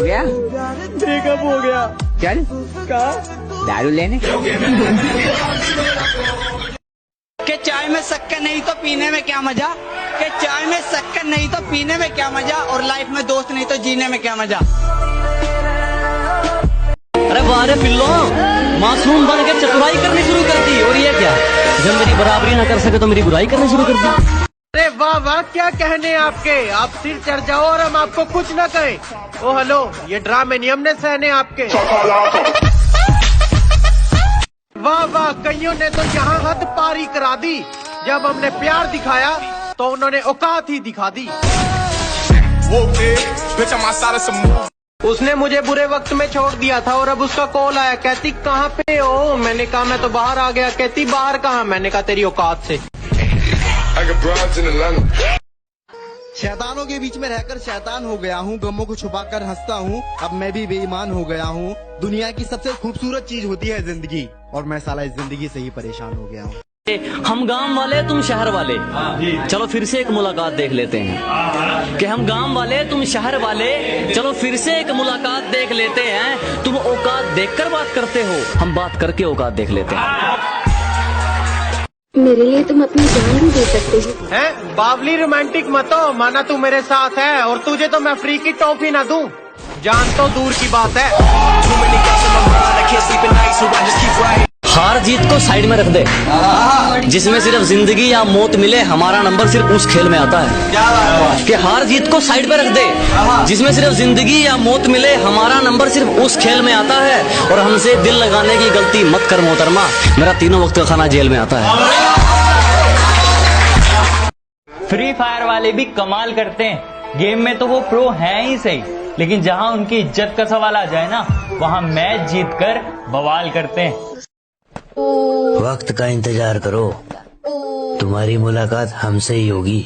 हो गया? ब्रेकअप हो गया। चल कहा? दारू लेने। कि चाय में शक्कर नहीं तो पीने में क्या मजा, कि चाय में शक्कर नहीं तो पीने में क्या मजा, और लाइफ में दोस्त नहीं तो जीने में क्या मजा। अरे बारे पिल्लो, मासूम बन के चतुराई करनी शुरू कर दी, और ये क्या, जब मेरी बराबरी ना कर सके तो मेरी बुराई करनी शुरू कर दी। अरे वाह वाह, क्या कहने आपके, आप सिर चढ़ जाओ और हम आपको कुछ न कहें। ओ हेलो, ये ड्रामे नहीं हमने सहने आपके। वाह वाह, कईयों ने तो यहाँ हद पारी करा दी। जब हमने प्यार दिखाया तो उन्होंने औकात ही दिखा दी। उसने मुझे बुरे वक्त में छोड़ दिया था और अब उसका कॉल आया, कहती कहाँ पे हो? मैंने कहा मैं तो बाहर आ गया। कहती बाहर कहाँ? मैंने कहा तेरी औकात से। शैतानों के बीच में रहकर शैतान हो गया हूँ, गमों को छुपाकर हंसता हूँ, अब मैं भी बेईमान हो गया हूँ। दुनिया की सबसे खूबसूरत चीज होती है जिंदगी, और मैं साला इस जिंदगी से ही परेशान हो गया हूँ। हम गांव वाले तुम शहर वाले, चलो फिर से एक मुलाकात देख लेते हैं। कि हम गांव वाले तुम शहर वाले, चलो फिर से एक मुलाकात देख लेते हैं। तुम औकात देखकर बात करते हो, हम बात करके औकात देख लेते हैं। मेरे लिए तुम अपनी जान भी दे सकते हो। हैं? बावली रोमांटिक मत हो, माना तू मेरे साथ है और तुझे तो मैं फ्री की टॉफी ना दूं, जान तो दूर की बात है। हार जीत को साइड में रख दे, जिसमें सिर्फ जिंदगी या मौत मिले हमारा नंबर सिर्फ उस खेल में आता है। कि हार जीत को साइड पे रख दे, जिसमें सिर्फ जिंदगी या मौत मिले हमारा नंबर सिर्फ उस खेल में आता है। और हमसे दिल लगाने की गलती मत कर मोहतरमा, मेरा तीनों वक्त का खाना जेल में आता है। फ्री फायर वाले भी कमाल करते हैं, गेम में तो वो प्रो हैं ही सही, लेकिन जहां उनकी इज्जत का सवाल आ जाए ना, वहां मैच जीतकर बवाल करते हैं। वक्त का इंतजार करो, तुम्हारी मुलाकात हमसे ही होगी।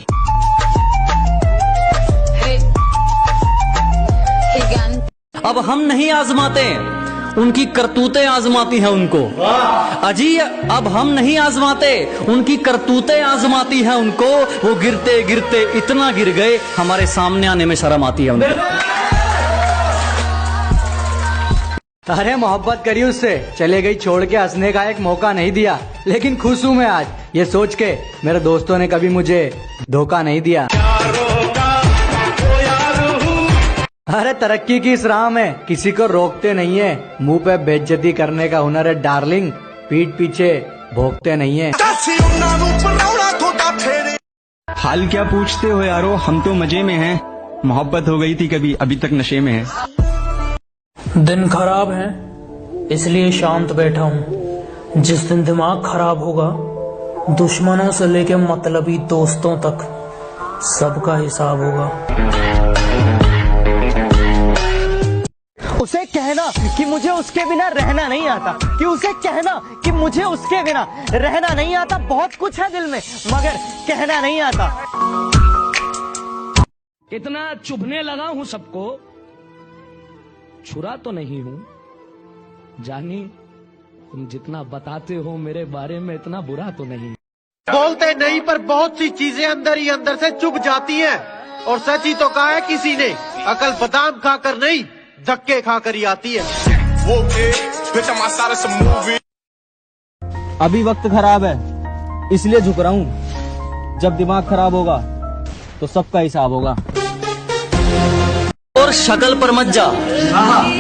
अब हम नहीं आजमाते, उनकी करतूतें आजमाती हैं उनको। अजी अब हम नहीं आजमाते, उनकी करतूतें आजमाती हैं उनको। वो गिरते गिरते इतना गिर गए, हमारे सामने आने में शर्म आती है उनको। अरे मोहब्बत करी उससे, चले गई छोड़ के, हंसने का एक मौका नहीं दिया। लेकिन खुश हूँ मैं आज ये सोच के, मेरे दोस्तों ने कभी मुझे धोखा नहीं दिया। अरे तरक्की की इस राह में किसी को रोकते नहीं है, मुंह पे बेइज्जती करने का हुनर है डार्लिंग, पीठ पीछे भोंकते नहीं है। हाल क्या पूछते हो यारो, हम तो मजे में हैं। मोहब्बत हो गई थी कभी, अभी तक नशे में है। दिन खराब है इसलिए शांत बैठा हूँ। जिस दिन दिमाग खराब होगा, दुश्मनों से लेके मतलबी दोस्तों तक सबका हिसाब होगा। उसे कहना कि मुझे उसके बिना रहना नहीं आता, कि उसे कहना कि मुझे उसके बिना रहना नहीं आता। बहुत कुछ है दिल में मगर कहना नहीं आता। इतना चुभने लगा हूँ सबको, छुरा तो नहीं हूँ। जानी तुम जितना बताते हो मेरे बारे में, इतना बुरा तो नहीं। बोलते नहीं पर बहुत सी चीजें अंदर ही अंदर से चुभ जाती हैं। और सच ही तो कहा है किसी ने, अकल बादाम खाकर नहीं धक्के खाकर ही आती है। अभी वक्त खराब है इसलिए झुक रहा हूँ, जब दिमाग खराब होगा तो सबका हिसाब होगा। और शक्ल पर मत जा,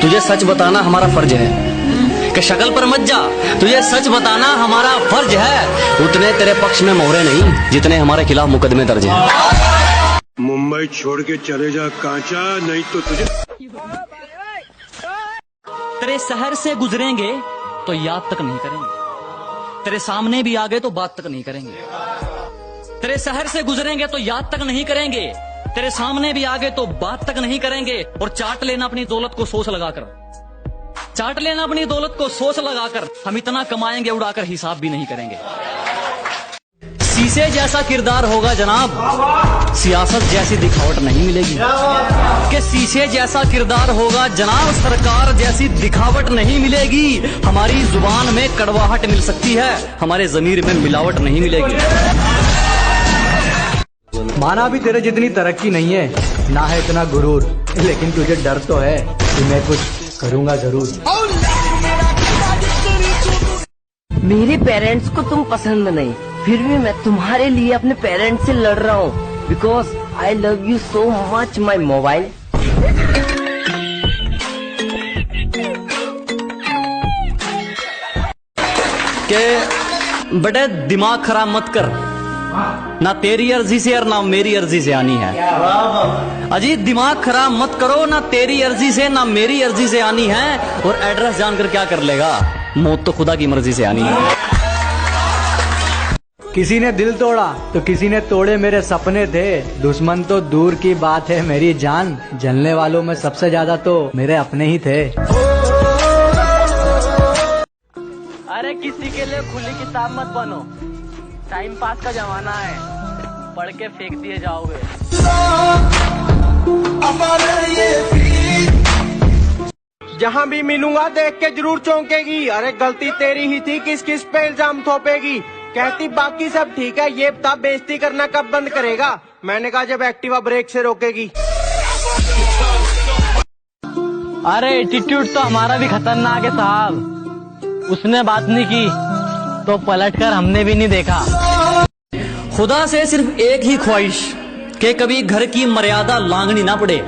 तुझे सच बताना हमारा फर्ज है। कि शक्ल पर मत जा, तुझे सच बताना हमारा फर्ज है। उतने तेरे पक्ष में मोहरे नहीं जितने हमारे खिलाफ मुकदमे दर्ज हैं। मुंबई छोड़ के चले जा कांचा, नहीं तो तुझे। तेरे शहर से गुजरेंगे तो याद तक नहीं करेंगे, तेरे सामने भी आ गए तो बात तक नहीं करेंगे। तेरे शहर से गुजरेंगे तो याद तक नहीं करेंगे, तेरे सामने भी आ गए तो बात तक नहीं करेंगे। और चाट लेना अपनी दौलत को सोच लगाकर, चाट लेना अपनी दौलत को सोच लगाकर। हम इतना कमाएंगे उड़ाकर हिसाब भी नहीं करेंगे। शीशे जैसा किरदार होगा जनाब, सियासत जैसी दिखावट नहीं मिलेगी। कि शीशे जैसा किरदार होगा जनाब, सरकार जैसी दिखावट नहीं मिलेगी। हमारी जुबान में कड़वाहट मिल सकती है, हमारे जमीर में मिलावट नहीं मिलेगी। माना भी तेरे जितनी तरक्की नहीं है, ना है इतना गुरूर, लेकिन तुझे डर तो है कि मैं कुछ करूँगा जरूर। मेरे पेरेंट्स को तुम पसंद नहीं, फिर भी मैं तुम्हारे लिए अपने पेरेंट्स से लड़ रहा हूँ, because I love you so much my mobile. के बड़े दिमाग खराब मत कर, ना तेरी अर्जी से और ना मेरी अर्जी से आनी है। अजी दिमाग खराब मत करो, ना तेरी अर्जी से ना मेरी अर्जी से आनी है। और एड्रेस जानकर क्या कर लेगा, मौत तो खुदा की मर्जी से आनी है। किसी ने दिल तोड़ा तो किसी ने तोड़े मेरे सपने थे, दुश्मन तो दूर की बात है मेरी जान, जलने वालों में सबसे ज्यादा तो मेरे अपने ही थे। अरे किसी के लिए खुली किताब मत बनो, टाइम पास का जमाना है, पढ़ के फेंक दिए जाओगे। जहाँ भी मिलूंगा देख के जरूर चौंकेगी, अरे गलती तेरी ही थी, किस किस पे इल्जाम थोपेगी। कहती बाकी सब ठीक है, ये बता बेइज्जती करना कब बंद करेगा। मैंने कहा जब एक्टिवा ब्रेक से रोकेगी। अरे एटीट्यूड तो हमारा भी खतरनाक है साहब, उसने बात नहीं की तो पलटकर हमने भी नहीं देखा। खुदा से सिर्फ एक ही ख्वाहिश कि कभी घर की मर्यादा लांघनी ना पड़े,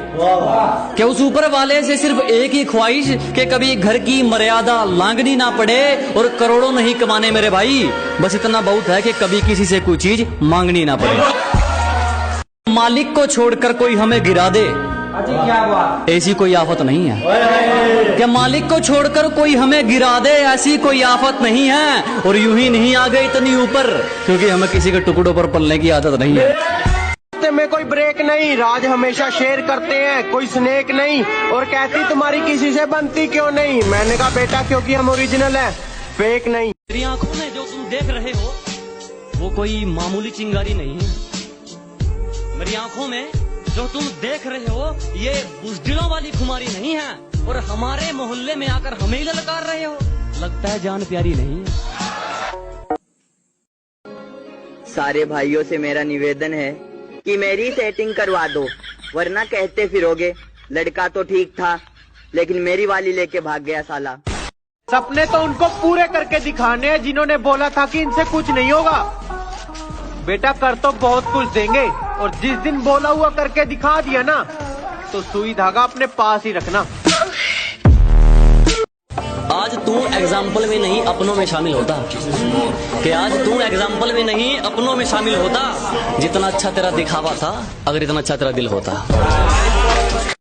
कि उस ऊपर वाले से सिर्फ एक ही ख्वाहिश कि कभी घर की मर्यादा लांघनी ना पड़े। और करोड़ों नहीं कमाने मेरे भाई, बस इतना बहुत है कि कभी किसी से कोई चीज मांगनी ना पड़े। मालिक को छोड़कर कोई हमें गिरा दे, ऐसी कोई आफत नहीं है। क्या मालिक को छोड़कर कोई हमें गिरा दे, ऐसी कोई आफत नहीं है। और यूं ही नहीं आ गए इतनी ऊपर, क्योंकि हमें किसी के टुकड़ों पर पलने की आदत नहीं है। में कोई ब्रेक नहीं, राज हमेशा शेयर करते हैं, कोई स्नेक नहीं। और कहती तुम्हारी किसी से बनती क्यों नहीं। मैंने कहा बेटा क्योंकि हम ओरिजिनल है, फेक नहीं। मेरी आंखों में जो तुम देख रहे हो वो कोई मामूली चिंगारी नहीं है। मेरी आंखों में जो तुम देख रहे हो ये बुज़दिलों वाली खुमारी नहीं है। और हमारे मोहल्ले में आकर हमें ही ललकार रहे हो, लगता है जान प्यारी नहीं है। सारे भाइयों से मेरा निवेदन है कि मेरी सेटिंग करवा दो, वरना कहते फिरोगे लड़का तो ठीक था लेकिन मेरी वाली लेके भाग गया साला। सपने तो उनको पूरे करके दिखाने हैं जिन्होंने बोला था कि इनसे कुछ नहीं होगा। बेटा कर तो बहुत कुछ देंगे, और जिस दिन बोला हुआ करके दिखा दिया ना तो सुई धागा अपने पास ही रखना। आज तू एग्जाम्पल में नहीं अपनों में शामिल होता, कि आज तू एग्जाम्पल में नहीं अपनों में शामिल होता। जितना अच्छा तेरा दिखावा था, अगर इतना अच्छा तेरा दिल होता।